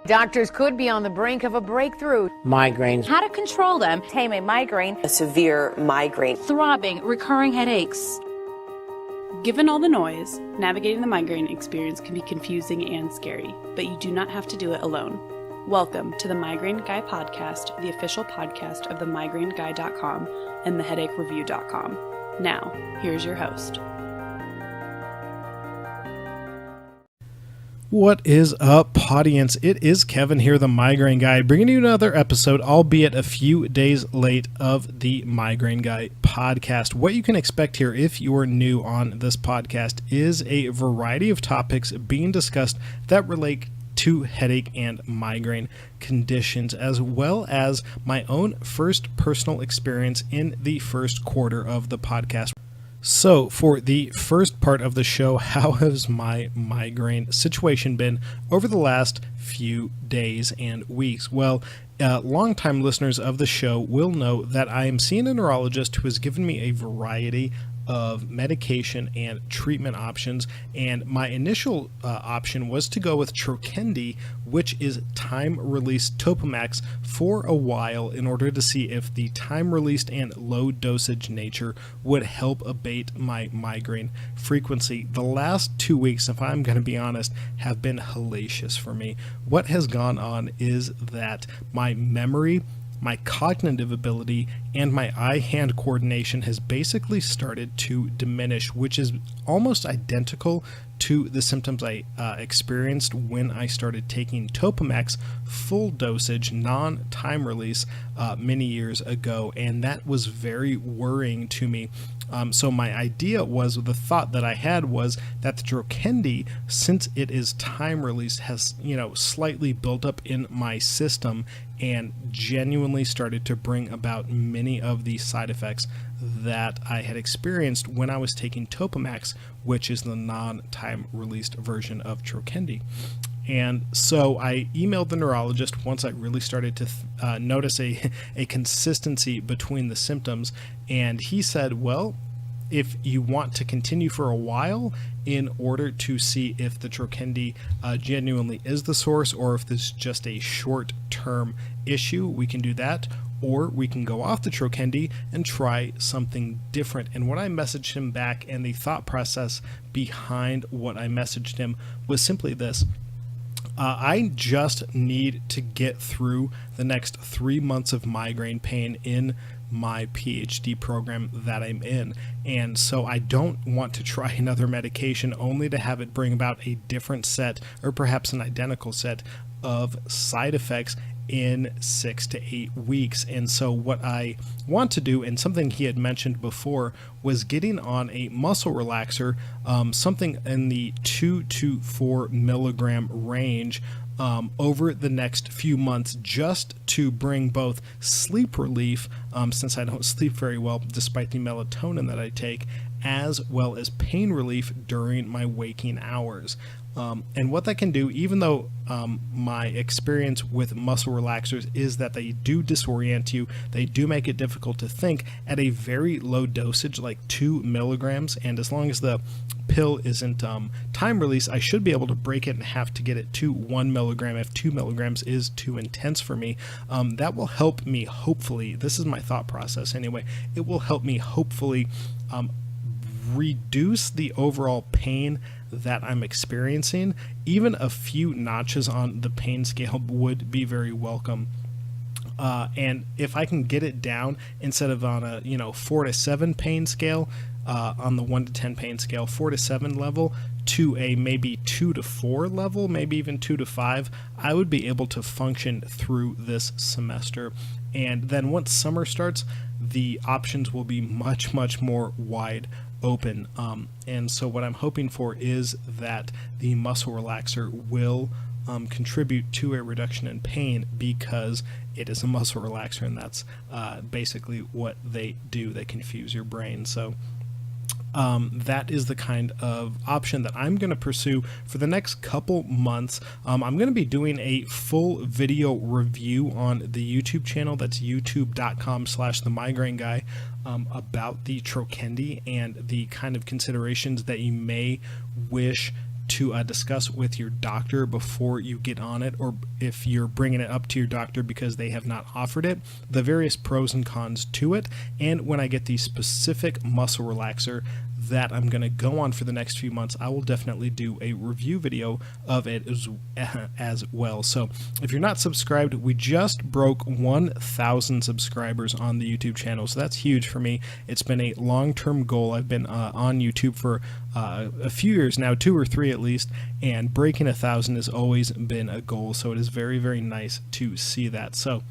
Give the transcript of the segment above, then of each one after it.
Doctors could be on the brink of a breakthrough. Migraines. How to control them. Tame a migraine. A severe migraine. Throbbing, recurring headaches. Given all the noise, navigating the migraine experience can be confusing and scary, but you do not have to do it alone. Welcome to the Migraine Guy Podcast, the official podcast of themigraineguy.com and theheadachreview.com. Now, here's your host. What is up, audience? It is Kevin here, the Migraine Guy, bringing you another episode, albeit a few days late, of the Migraine Guy podcast. What you can expect here, if you are new on this podcast, is a variety of topics being discussed that relate to headache and migraine conditions, as well as my own first personal experience in the first quarter of the podcast. So, for the first part of the show, how has my migraine situation been over the last few days and weeks? Well, longtime listeners of the show will know that I am seeing a neurologist who has given me a variety of medication and treatment options, and my initial option was to go with Trokendi, which is time-released Topamax, for a while in order to see if the time-released and low-dosage nature would help abate my migraine frequency. The last 2 weeks, if I'm going to be honest, have been hellacious for me. What has gone on is that my memory, my cognitive ability, and my eye-hand coordination has basically started to diminish, which is almost identical to the symptoms I experienced when I started taking Topamax full dosage, non-time release, many years ago, and that was very worrying to me. So my idea was, the thought that I had was that the Trokendi, since it is time released, has, slightly built up in my system and genuinely started to bring about many of the side effects that I had experienced when I was taking Topamax, which is the non-time released version of Trokendi. And so I emailed the neurologist once I really started to notice a consistency between the symptoms, and he said, well, if you want to continue for a while in order to see if the Trokendi genuinely is the source, or if this is just a short-term issue, we can do that. Or we can go off the Trokendi and try something different. And what I messaged him back, and the thought process behind what I messaged him, was simply this. I just need to get through the next 3 months of migraine pain in my PhD program that I'm in. And so I don't want to try another medication only to have it bring about a different set, or perhaps an identical set, of side effects in 6 to 8 weeks. And so what I want to do, and something he had mentioned before, was getting on a muscle relaxer, something in the 2 to 4 milligram range, over the next few months, just to bring both sleep relief, since I don't sleep very well despite the melatonin that I take, as well as pain relief during my waking hours. And what that can do, even though my experience with muscle relaxers is that they do disorient you, they do make it difficult to think, at a very low dosage, like 2 milligrams, and as long as the pill isn't time release, I should be able to break it in half to get it to 1 milligram if 2 milligrams is too intense for me. That will help me, hopefully, this is my thought process anyway, it will help me hopefully reduce the overall pain that I'm experiencing. Even a few notches on the pain scale would be very welcome. And if I can get it down, instead of on a 4 to 7 pain scale, on the 1 to 10 pain scale, 4 to 7 level, to a maybe 2 to 4 level, maybe even 2 to 5, I would be able to function through this semester. And then once summer starts, the options will be much, much more wide open. And so what I'm hoping for is that the muscle relaxer will contribute to a reduction in pain, because it is a muscle relaxer, and that's basically what they do. They confuse your brain. So that is the kind of option that I'm going to pursue for the next couple months. I'm going to be doing a full video review on the YouTube channel. That's youtube.com/themigraineguy, about the Trokendi and the kind of considerations that you may wish to discuss with your doctor before you get on it, or if you're bringing it up to your doctor because they have not offered it, the various pros and cons to it, and when I get the specific muscle relaxer that I'm going to go on for the next few months, I will definitely do a review video of it as well. So if you're not subscribed, we just broke 1,000 subscribers on the YouTube channel, so that's huge for me. It's been a long-term goal. I've been on YouTube for a few years now, 2 or 3 at least, and breaking 1,000 has always been a goal, so it is very, very nice to see that. So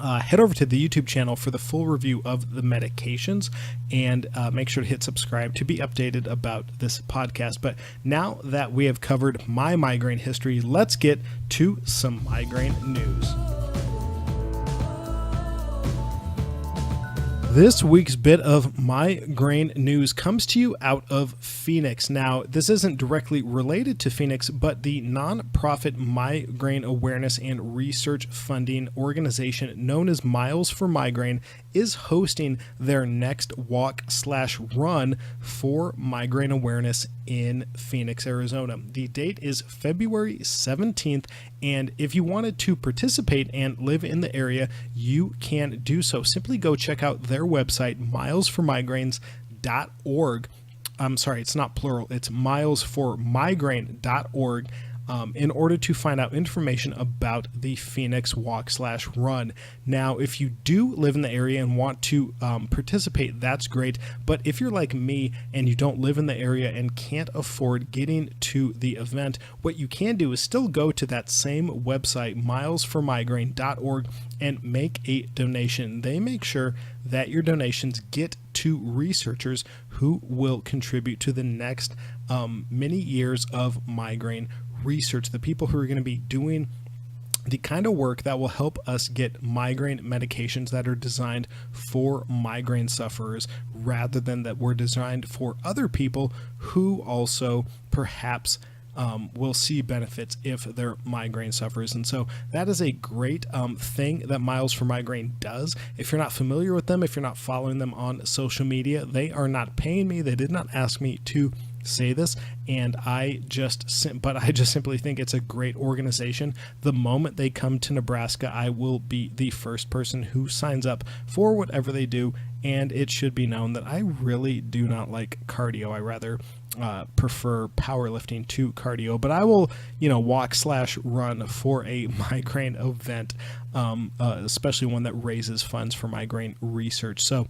head over to the YouTube channel for the full review of the medications, and make sure to hit subscribe to be updated about this podcast. But now that we have covered my migraine history, let's get to some migraine news. This week's bit of migraine news comes to you out of Phoenix. Now, this isn't directly related to Phoenix, but the nonprofit migraine awareness and research funding organization known as Miles for Migraine is hosting their next walk/run for migraine awareness in Phoenix, Arizona. The date is February 17th, and if you wanted to participate and live in the area, you can do so. Simply go check out their website, milesformigraines.org. I'm sorry, it's not plural, it's milesformigraine.org. In order to find out information about the Phoenix walk/run. Now, if you do live in the area and want to participate, that's great. But if you're like me and you don't live in the area and can't afford getting to the event, what you can do is still go to that same website, milesformigraine.org, and make a donation. They make sure that your donations get to researchers who will contribute to the next many years of migraine research, the people who are going to be doing the kind of work that will help us get migraine medications that are designed for migraine sufferers rather than that were designed for other people who also perhaps will see benefits if they're migraine sufferers. And so that is a great thing that Miles for Migraine does. If you're not familiar with them, if you're not following them on social media, they are not paying me. They did not ask me to say this, and I just simply think it's a great organization. The moment they come to Nebraska, I will be the first person who signs up for whatever they do, and it should be known that I really do not like cardio. I rather prefer powerlifting to cardio, but I will, walk/run for a migraine event, especially one that raises funds for migraine research. So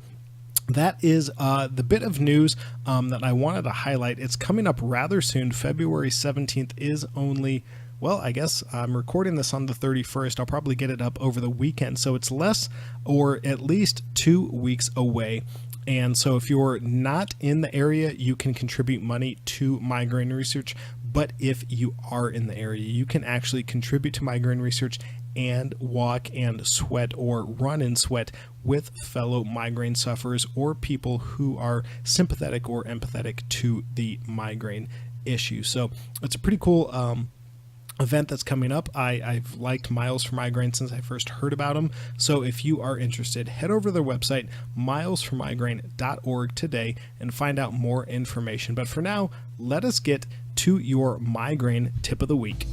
that is the bit of news that I wanted to highlight. It's coming up rather soon. February 17th is only, well, I guess I'm recording this on the 31st. I'll probably get it up over the weekend. So it's less or at least 2 weeks away. And so if you're not in the area, you can contribute money to migraine research. But if you are in the area, you can actually contribute to migraine research and walk and sweat or run and sweat with fellow migraine sufferers or people who are sympathetic or empathetic to the migraine issue. So it's a pretty cool event that's coming up. I've liked Miles for Migraine since I first heard about them. So if you are interested, head over to their website, milesformigraine.org today and find out more information. But for now, let us get to your migraine tip of the week.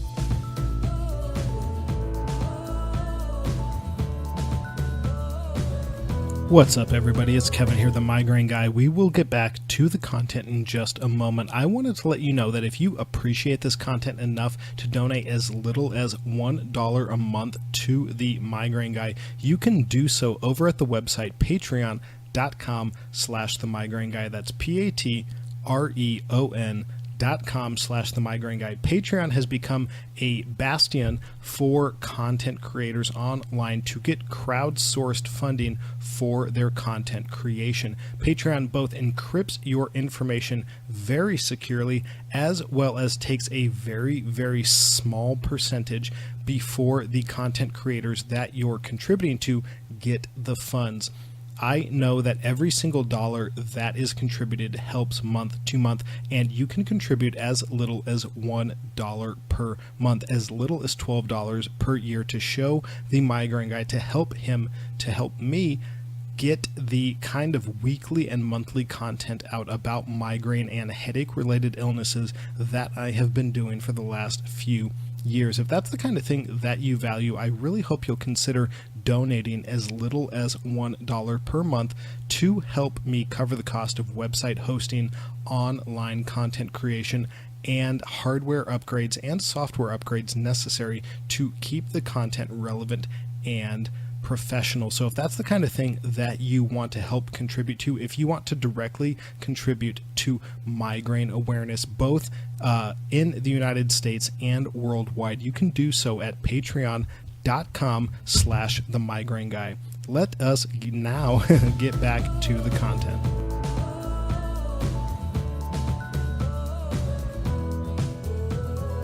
What's up, everybody? It's Kevin here, the Migraine Guy. We will get back to the content in just a moment. I wanted to let you know that if you appreciate this content enough to donate as little as $1 a month to the Migraine Guy, you can do so over at the website patreon.com/the Migraine Guy. That's patreon.com/the Migraine Guy. Patreon has become a bastion for content creators online to get crowdsourced funding for their content creation. Patreon both encrypts your information very securely as well as takes a very, very small percentage before the content creators that you're contributing to get the funds. I know that every single dollar that is contributed helps month to month, and you can contribute as little as $1 per month, as little as $12 per year to show the Migraine Guy, to help him, to help me get the kind of weekly and monthly content out about migraine and headache-related illnesses that I have been doing for the last few years. If that's the kind of thing that you value, I really hope you'll consider donating as little as $1 per month to help me cover the cost of website hosting, online content creation, and hardware upgrades and software upgrades necessary to keep the content relevant and professional. So if that's the kind of thing that you want to help contribute to, if you want to directly contribute to migraine awareness, both in the United States and worldwide, you can do so at patreon.com/The Migraine Guy. Let us now get back to the content.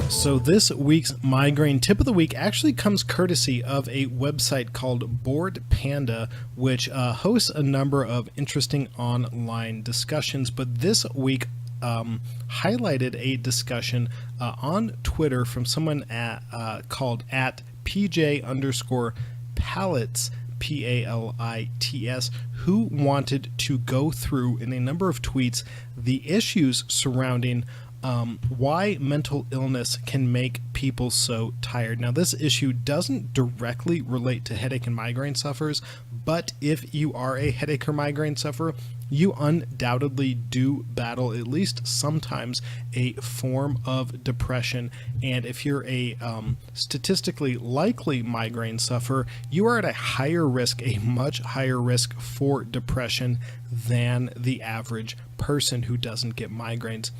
So this week's migraine tip of the week actually comes courtesy of a website called Bored Panda, which hosts a number of interesting online discussions. But this week highlighted a discussion on Twitter from someone called at PJ_Pallets, P-A-L-I-T-S, who wanted to go through in a number of tweets the issues surrounding why mental illness can make people so tired. Now, this issue doesn't directly relate to headache and migraine sufferers, but if you are a headache or migraine sufferer, you undoubtedly do battle, at least sometimes, a form of depression. And if you're a statistically likely migraine sufferer, you are at a higher risk, a much higher risk for depression than the average person who doesn't get migraines.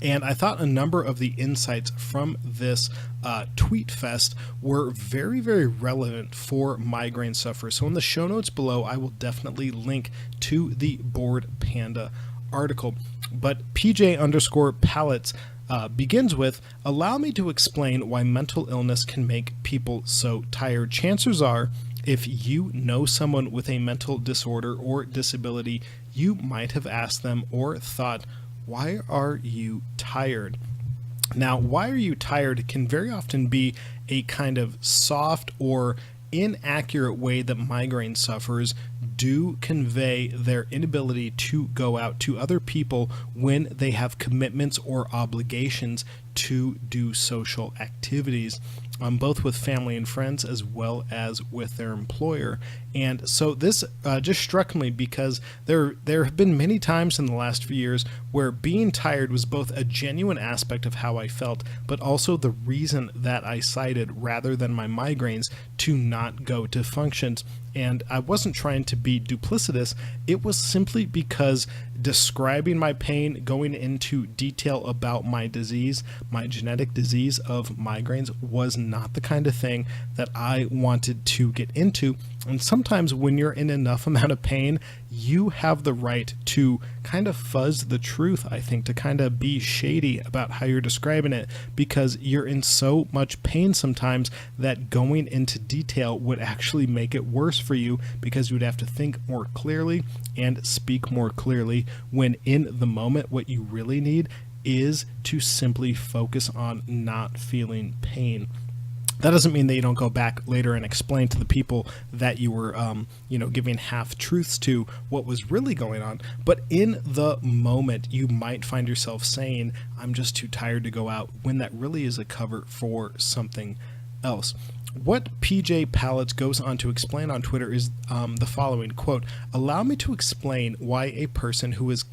And I thought a number of the insights from this tweet fest were very, very relevant for migraine sufferers. So in the show notes below, I will definitely link to the Bored Panda article. But PJ_Pallets begins with, allow me to explain why mental illness can make people so tired. Chances are, if you know someone with a mental disorder or disability, you might have asked them or thought, why are you tired? Now, why are you tired can very often be a kind of soft or inaccurate way that migraine sufferers do convey their inability to go out to other people when they have commitments or obligations to do social activities, both with family and friends as well as with their employer. And so this just struck me because there have been many times in the last few years where being tired was both a genuine aspect of how I felt, but also the reason that I cited, rather than my migraines, to not go to functions. And I wasn't trying to be duplicitous. It was simply because describing my pain, going into detail about my disease, my genetic disease of migraines, was not the kind of thing that I wanted to get into. And sometimes when you're in enough amount of pain, you have the right to kind of fuzz the truth, I think, to kind of be shady about how you're describing it, because you're in so much pain sometimes that going into detail would actually make it worse for you, because you would have to think more clearly and speak more clearly, when in the moment what you really need is to simply focus on not feeling pain. That doesn't mean that you don't go back later and explain to the people that you were, giving half-truths to what was really going on. But in the moment, you might find yourself saying, I'm just too tired to go out, when that really is a cover for something else. What PJ Pallets goes on to explain on Twitter is the following, quote, allow me to explain why a person who is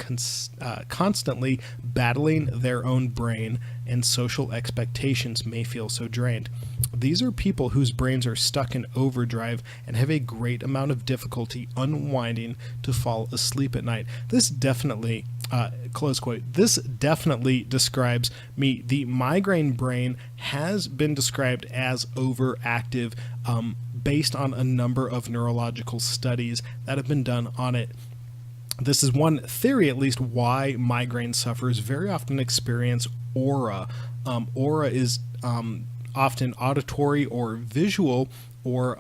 constantly battling their own brain and social expectations may feel so drained. These are people whose brains are stuck in overdrive and have a great amount of difficulty unwinding to fall asleep at night. This definitely, close quote, this definitely describes me. The migraine brain has been described as overactive based on a number of neurological studies that have been done on it. This is one theory, at least, why migraine sufferers very often experience aura. Aura is often auditory or visual or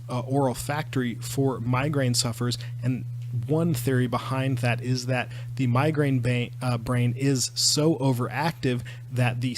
olfactory for migraine sufferers, and one theory behind that is that the migraine brain is so overactive that the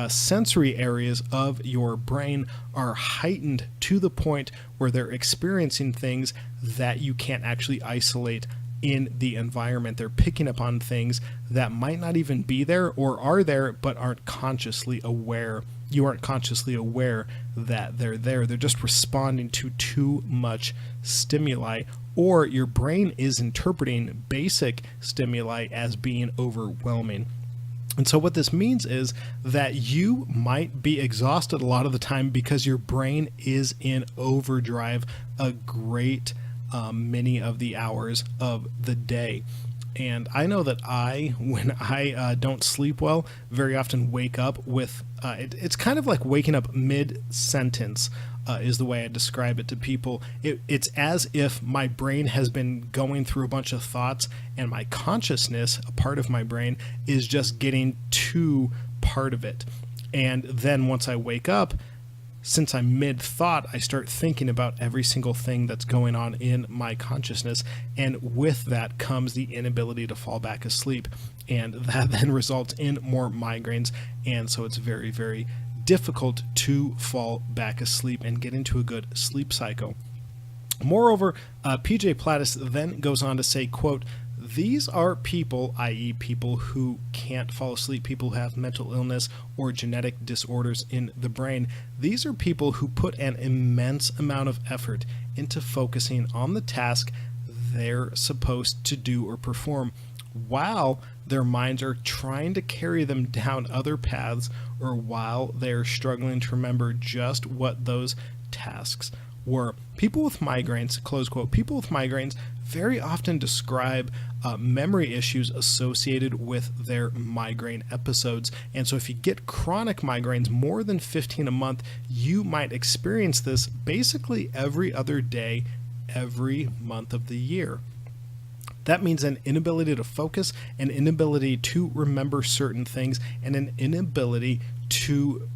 sensory areas of your brain are heightened to the point where they're experiencing things that you can't actually isolate in the environment. They're picking up on things that might not even be there or are there but aren't consciously aware. You aren't consciously aware that they're there. They're just responding to too much stimuli, or your brain is interpreting basic stimuli as being overwhelming. And so what this means is that you might be exhausted a lot of the time because your brain is in overdrive a great many of the hours of the day. And I know that when I don't sleep well, very often wake up with, it's kind of like waking up mid-sentence is the way I describe it to people. It's as if my brain has been going through a bunch of thoughts and my consciousness, a part of my brain, is just getting to part of it. And then once I wake up, since I'm mid-thought, I start thinking about every single thing that's going on in my consciousness, and with that comes the inability to fall back asleep, and that then results in more migraines, and so it's very, very difficult to fall back asleep and get into a good sleep cycle. Moreover, PJ Plattis then goes on to say, quote, "These are people, i.e. people who can't fall asleep, people who have mental illness or genetic disorders in the brain. These are people who put an immense amount of effort into focusing on the task they're supposed to do or perform, while their minds are trying to carry them down other paths, or while they're struggling to remember just what those tasks were." People with migraines, close quote, people with migraines very often describe memory issues associated with their migraine episodes. And so if you get chronic migraines, more than 15 a month, you might experience this basically every other day, every month of the year. That means an inability to focus, an inability to remember certain things, and an inability to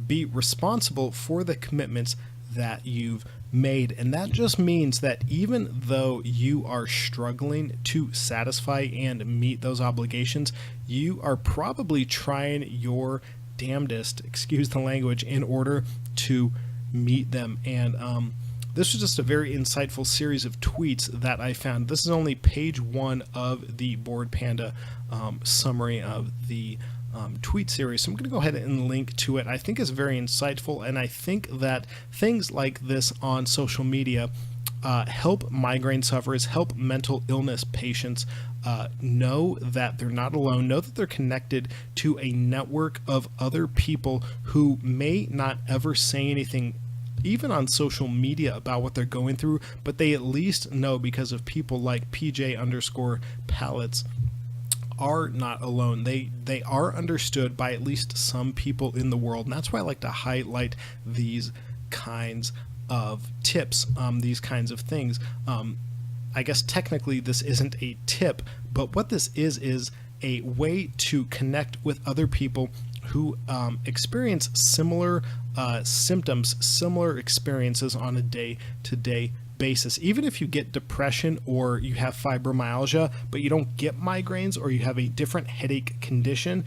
be responsible for the commitments that you've made. And that just means that even though you are struggling to satisfy and meet those obligations, you are probably trying your damnedest, excuse the language, in order to meet them. And this was just a very insightful series of tweets that I found. This is only page 1 of the Bored Panda summary of the tweet series. So I'm going to go ahead and link to it. I think it's very insightful, and I think that things like this on social media help migraine sufferers, help mental illness patients know that they're not alone, know that they're connected to a network of other people who may not ever say anything even on social media about what they're going through, but they at least know because of people like PJ_Pallets are not alone. They are understood by at least some people in the world, and that's why I like to highlight these kinds of tips, these kinds of things. I guess technically this isn't a tip, but what this is a way to connect with other people who experience similar symptoms, similar experiences on a day-to-day basis. Even if you get depression or you have fibromyalgia, but you don't get migraines, or you have a different headache condition,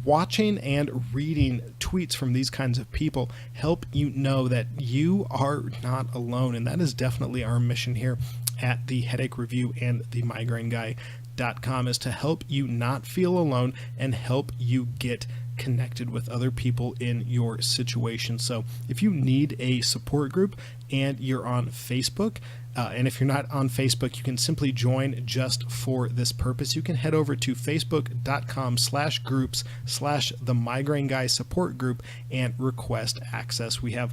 watching and reading tweets from these kinds of people help you know that you are not alone. And that is definitely our mission here at the Headache Review and the migraineguy.com, is to help you not feel alone and help you get connected with other people in your situation. So if you need a support group and you're on Facebook, and if you're not on Facebook, you can simply join just for this purpose. You can head over to facebook.com/groups/the Migraine Guy support group and request access. We have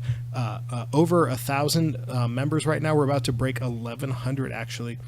over 1,000 members right now. We're about to break 1,100 actually.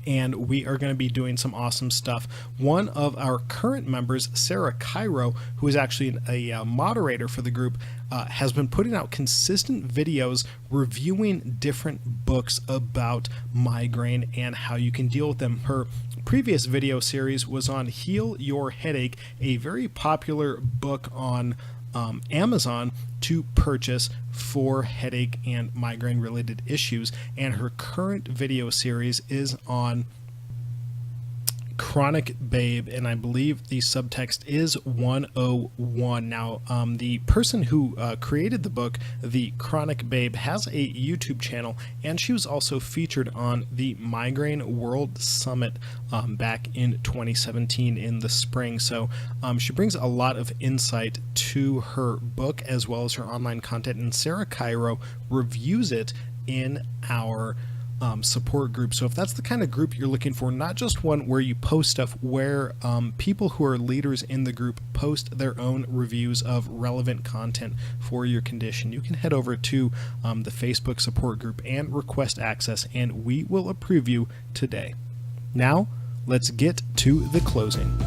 And we are going to be doing some awesome stuff. One of our current members, Sarah Cairo, who is actually a moderator for the group, has been putting out consistent videos reviewing different books about migraine and how you can deal with them. Her previous video series was on Heal Your Headache, a very popular book on Amazon to purchase for headache and migraine related issues. And her current video series is on Chronic Babe, and I believe the subtext is 101. Now, the person who created the book, The Chronic Babe, has a YouTube channel, and she was also featured on the Migraine World Summit back in 2017 in the spring. So she brings a lot of insight to her book as well as her online content, and Sarah Cairo reviews it in our support group. So if that's the kind of group you're looking for, not just one where you post stuff, where people who are leaders in the group post their own reviews of relevant content for your condition, you can head over to the Facebook support group and request access, and we will approve you today. Now, let's get to the closing.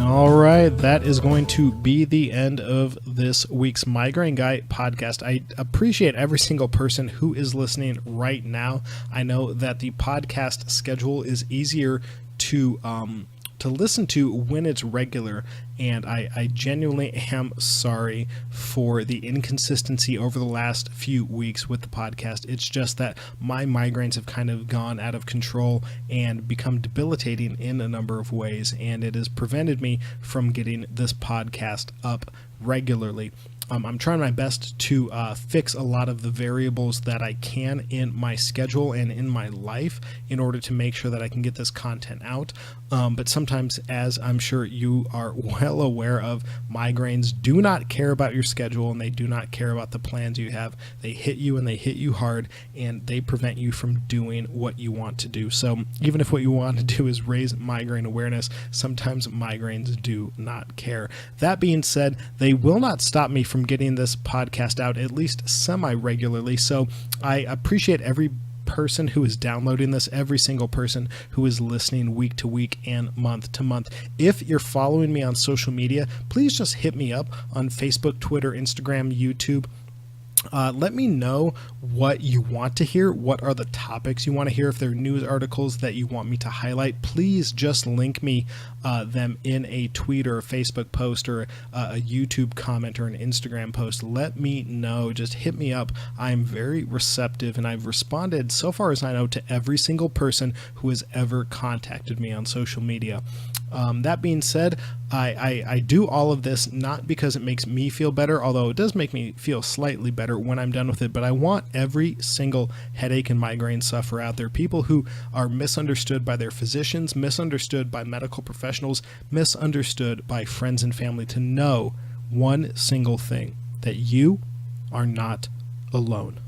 All right, that is going to be the end of this week's Migraine Guy podcast. I appreciate every single person who is listening right now. I know that the podcast schedule is easier to listen to when it's regular, and I genuinely am sorry for the inconsistency over the last few weeks with the podcast. It's just that my migraines have kind of gone out of control and become debilitating in a number of ways, and it has prevented me from getting this podcast up regularly. I'm trying my best to fix a lot of the variables that I can in my schedule and in my life in order to make sure that I can get this content out. But sometimes, as I'm sure you are well aware of, migraines do not care about your schedule, and they do not care about the plans you have. They hit you, and they hit you hard, and they prevent you from doing what you want to do. So even if what you want to do is raise migraine awareness, sometimes migraines do not care. That being said, they will not stop me from getting this podcast out at least semi-regularly. So I appreciate every person who is downloading this, every single person who is listening week to week and month to month. If you're following me on social media, please just hit me up on Facebook, Twitter, Instagram, YouTube. Let me know what you want to hear. What are the topics you want to hear? If there are news articles that you want me to highlight, please just link me them in a tweet or a Facebook post or a YouTube comment or an Instagram post. Let me know. Just hit me up. I'm very receptive, and I've responded, so far as I know, to every single person who has ever contacted me on social media. That being said, I do all of this not because it makes me feel better, although it does make me feel slightly better when I'm done with it, but I want every single headache and migraine sufferer out there, people who are misunderstood by their physicians, misunderstood by medical professionals, misunderstood by friends and family, to know one single thing: that you are not alone.